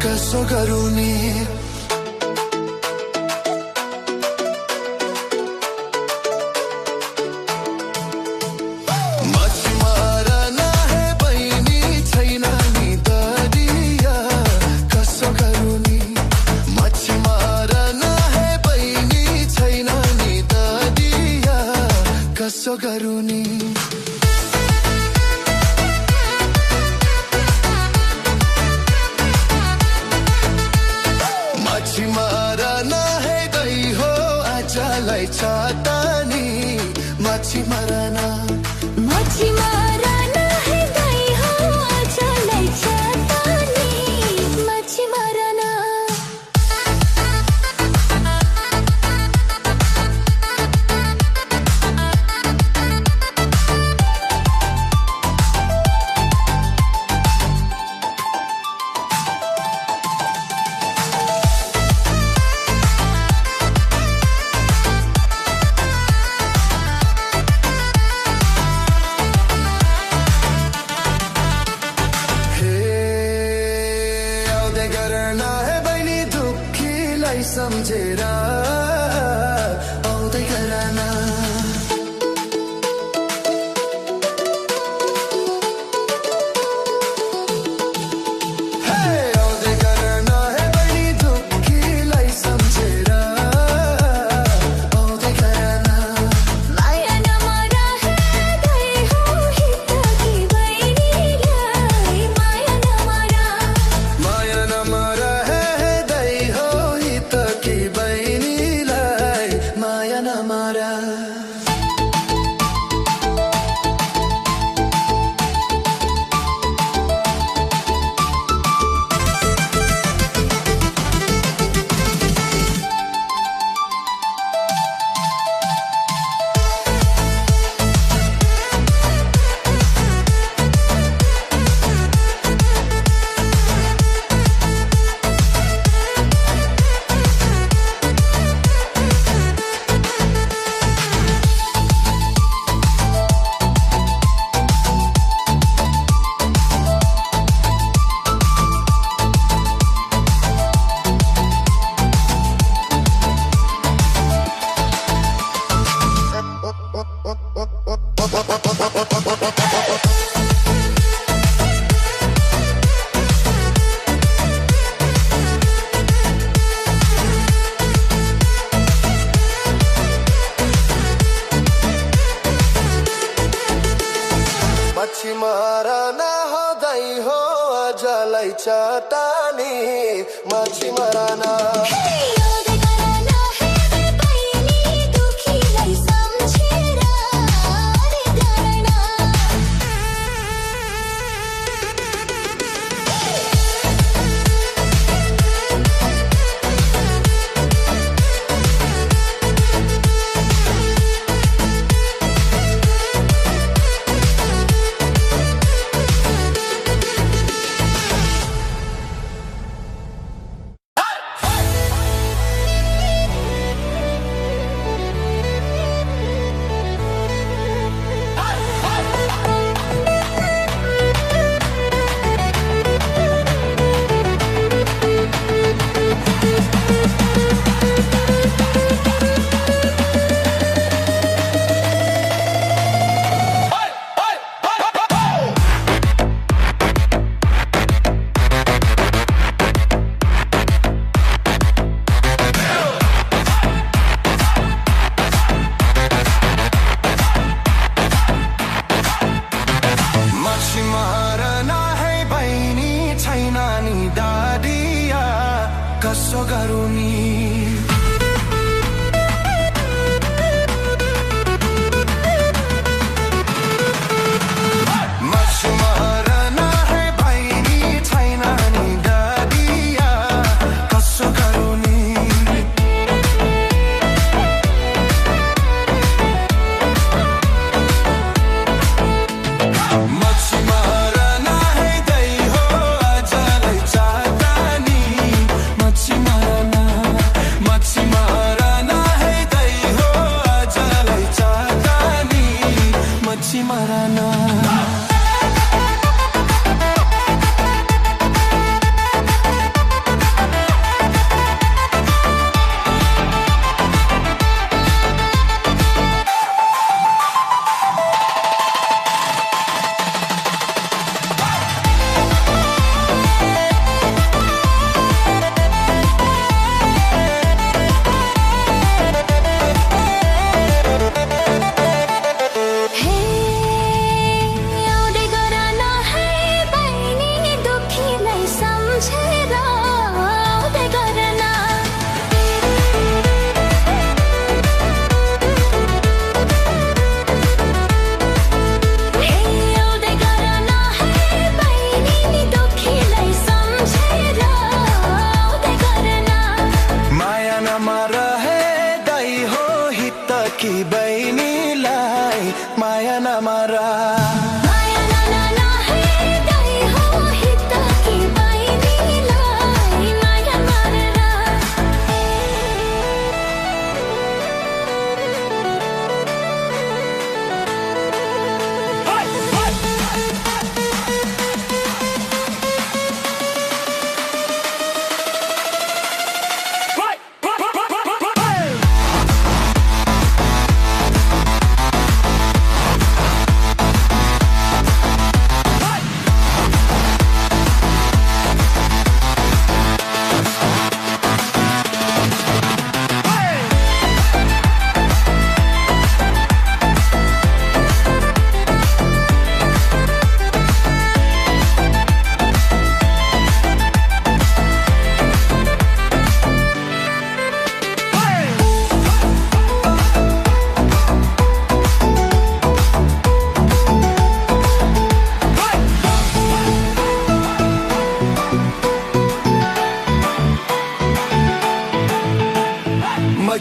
कसो गरौँ नि कसो गरौँ नि माछी मारन है गई हो आजलाई छाता नि माछी मारन है गई हो आजलाई छाता नि माछी मारन सम्झेर आउँदै गर न आउँदै गर न हे बहिनी दुःखीलाई सम्झेर आउँदै गर न माया नमर हे गई हो हितकी बहिनीलाई माया नमर हे गई हो की बहिनीलाई माया नमरा माछी मारन हुँदै हो आजलाई चटानी माछी मारन कसो गरौँ नि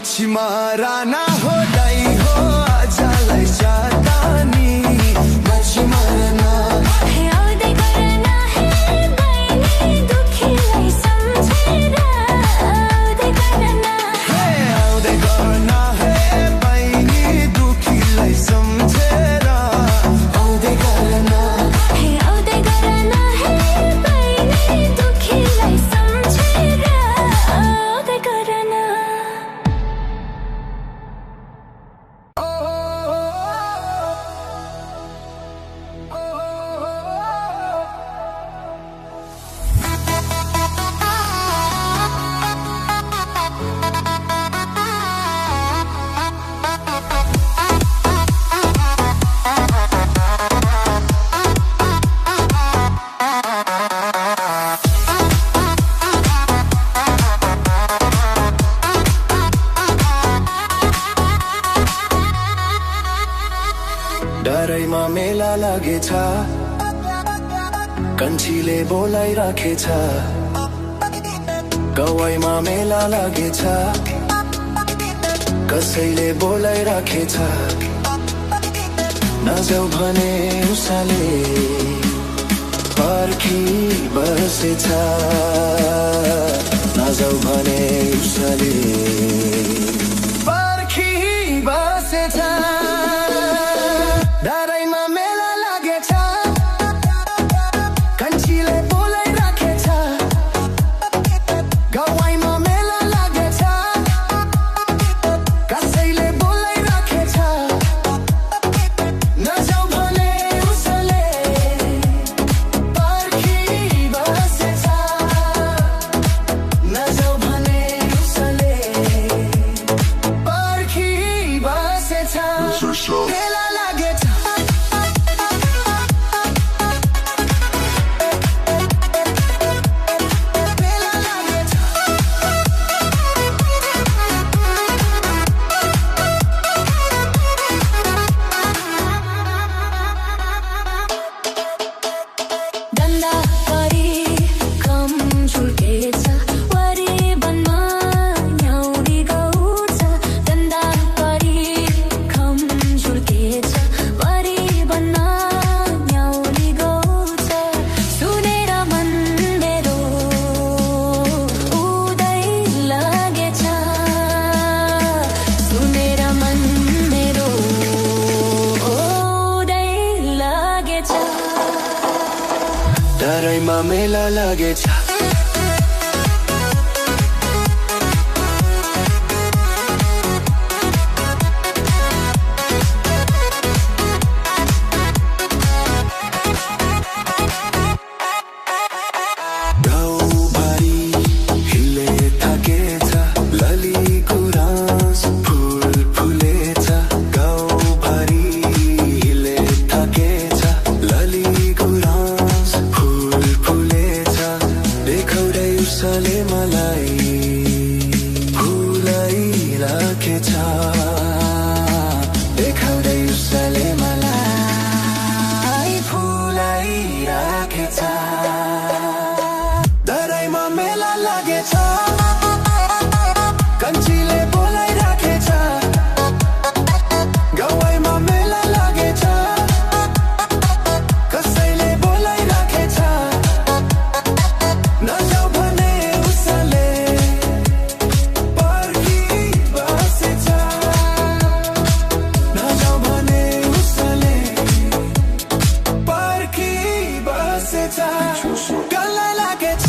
मछिमारा ना हो दाई हो आजालाई जातानी मछिमारा ना हे आउँदै करना हे बहिनी दुखीलाई सम्झेर आउँदै करना हे आउँदै करना हे बहिनी दुखीलाई सम्झेर आउँदै करना हे आउँदै करना हे बहिनी दुखीलाई सम्झेर आउँदै करना डरैमा मेला लागेछ कन्छीले बोलाइराखेछ गवाईमा मेला लागेछ कसैले बोलाइराखेछ नजाऊ भने उसले पर्खी बसेछ नजाऊ भने उसले पर्खी बसेछ डरैमा मेला लागेछ कन्छीले बोलाइराखेछ गवाईमा मेला लागेछ कसैले बोलाइराखेछ नजाऊ भने उसले पर्खी बसेछ नजाऊ भने उसले पर्खी बसेछ मेला लागेछ गन्दा परी कम झुल्केछ वरी बनमा न्याउरी गाउँछ गन्दा परी कम झुल्केछ वरी बनमा न्याउरी गाउँछ सुनेर मन मेरो उदै लागेछ सुनेर मन मेरो उदै लागेछ डरैमा मेला लागेछ गाउँभरि हिले थाकेछ लली गुराँस फुल फुलेछ गाउँभरि हिले थाकेछ लली गुराँस फुल फुलेछ देखाउँदै उसले मलाई फुलाइराखेछ देखाउँदै उसले मलाई फुलाइराखेछ डरैमा मेला लागेछ कन्छीले बोलाइराखेछ गवाईमा मेला लागेछ कसैले बोलाइराखेछ नजाऊ भने उसले पर्खी बसेछ नजाऊ भने उसले पर्खी बसेछ गल्ला लागेछ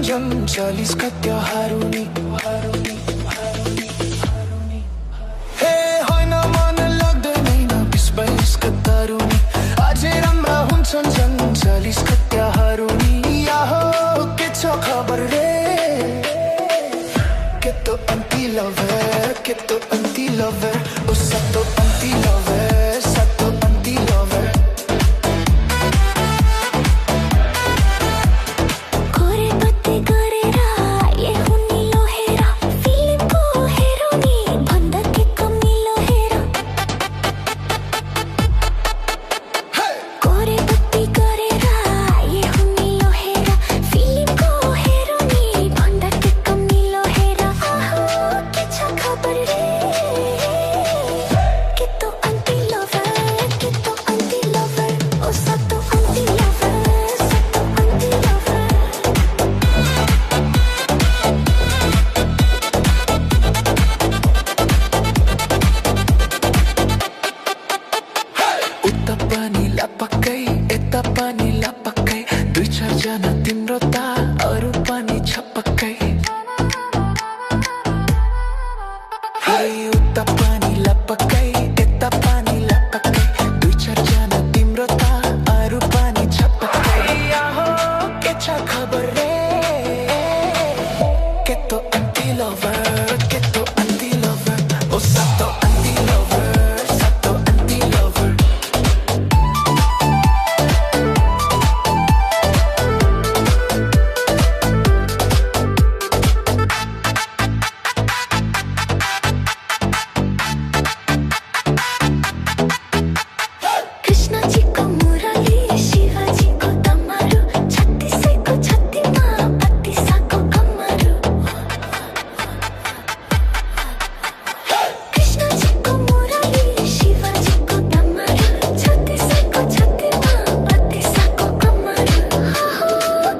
सम्झन् 40 का त्योहारु नि हे होइन मन लाग्दैन 20-22 का तारु नि अझै राम्रा हुन्छन् झन् 40 का त्योहारु नि याहो के छ खबर रे के तो anti lover o sato anti lover कोरे पत्ते गरेरा ये हुनी लोहेरा फिल्म को हेरोनी भन्दा के कमी लोहेरा कोरे पत्ते गरेरा ये हुनी लोहेरा फिल्म को हेरोनी भन्दा के कमी लोहेरा आहो के छ खबर रे के तो anti lover ओ सातो anti lover उता पनि लापक्कै यता पनि लापक्कै 2-4 जना तिम्रो त अरु पनि छपक्कै उता पनि लापक्कै यता पनि लापक्कै 2-4 जना तिम्रो त अरु पनि छपक्कै आहो के छ खबर रे के तो anti lover ओ सातो anti lover कृष्ण जी को मुरली शिवाजी को तमारू 36 को छत्तीमा 32 को कमरू कृष्ण जी को मुरली शिवाजी को तमारू 36 को छत्तीमा 32 को कमरू हो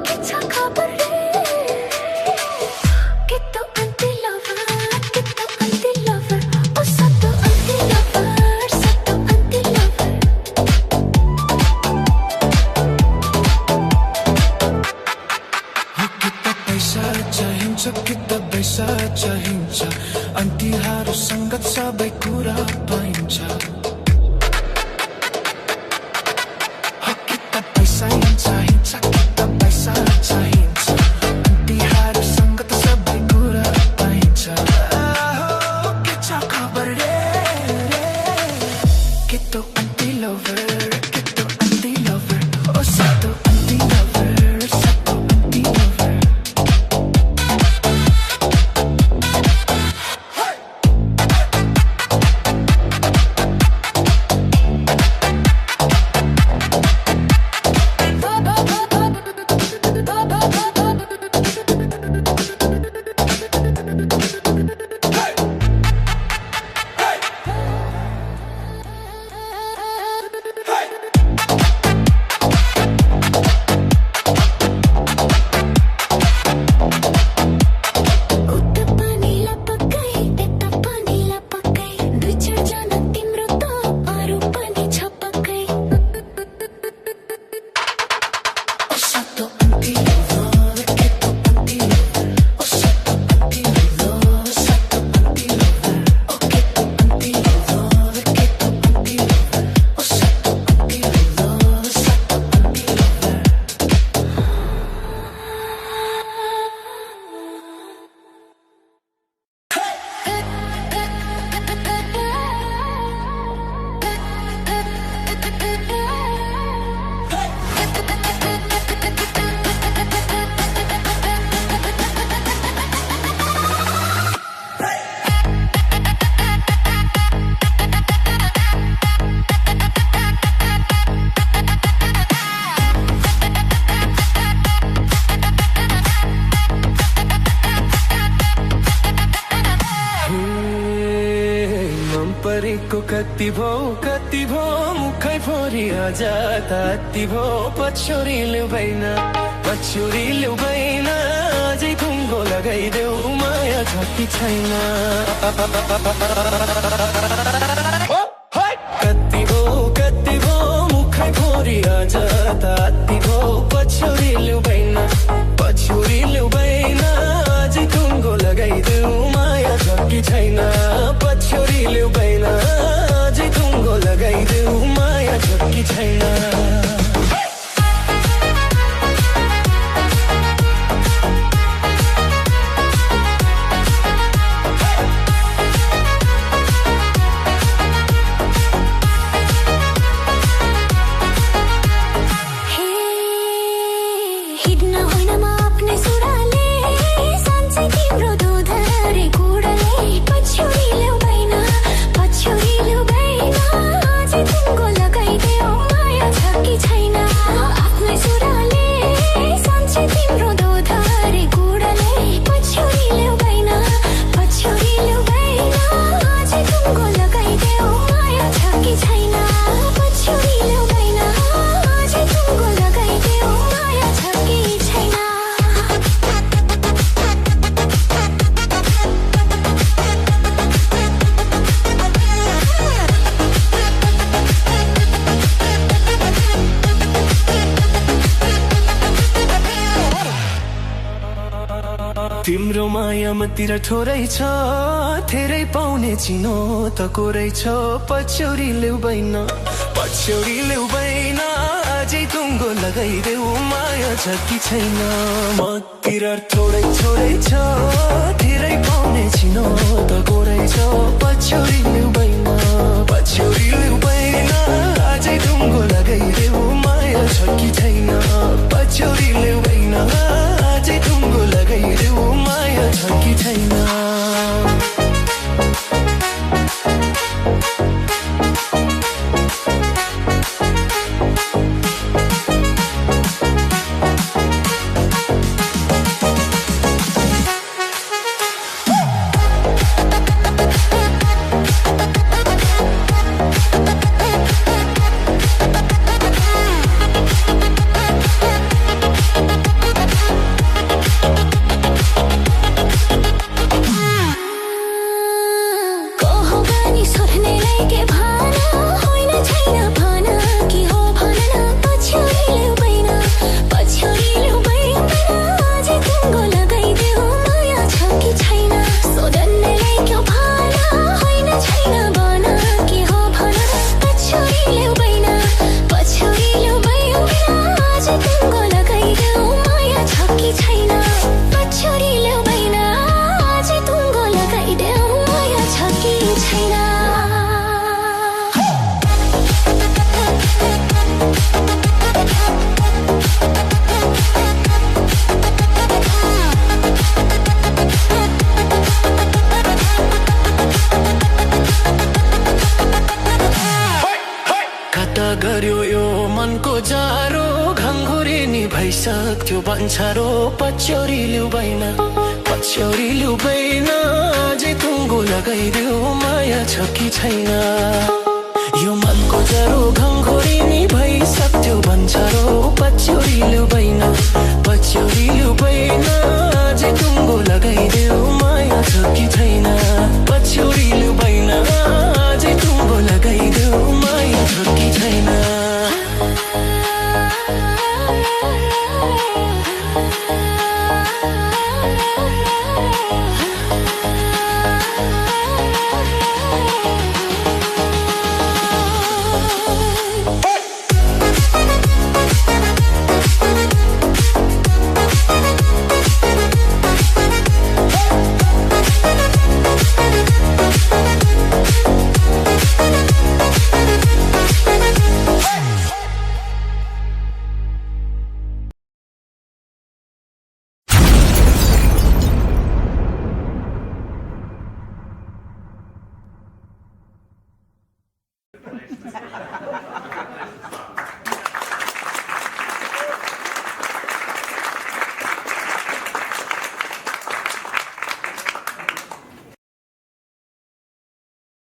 के छ खबर रे के तो anti lover ओ सातो anti lover किता पैसा चाहिन्छ अन्तिहारु संगत सबै कुरा पाइन्छ किता पैसा चाहिन्छ किता पैसा चाहिन्छ अन्तिहारु संगत सबै कुरा पाइन्छ के छ खबर रे के तो anti lover ओ सातो anti lover परेको कति भो मुखै फोरी आजा ताती भो पछोरी लुबैन अझै खुङ्गो लगाइदेऊ माया छति छैन कति भो मुखै फोरी जताति भो पछ्यौरी ल्याउँदैन पछ्यौरी ल्याउँदैन अझै टुङ्गो लगाइदेऊ माया छ कि छैन पछ्यौरी ल्याउँदैन अझै टुङ्गो लगाइदेऊ माया छ कि छैन तिम्रो माया मतिर थोरै छ धेरै पाउने चिनो त कोरै छ पछ्यौरी ल्याउँदैन पछ्यौरी ल्याउँदैन अझै टुङ्गो लगाइदेऊ माया छ कि छैन मतिर थोरै थोरै छ धेरै पाउने चिनो त कोरै छ पछ्यौरी ल्याउँदैन पछ्यौरी ल्याउँदैन अझै टुङ्गो लगाइदेऊ माया छ कि छैन पछ्यौरी ल्याउँदैन अझै टुङ्गो लगाइदेऊ माया छ कि छैन गर्यो यो मनको जारो घाङघुरी नि भइसक्थ्यो भन्छारो पछ्यौरी ल्याउँदैन पछ्यौरी ल्याउँदैन अझै टुङ्गो लगाइदेऊ माया छ कि छैन यो मनको जारो घाङघुरी नि भइसक्थ्यो भन्छारो पछ्यौरी ल्याउँदैन पछ्यौरी ल्याउँदैन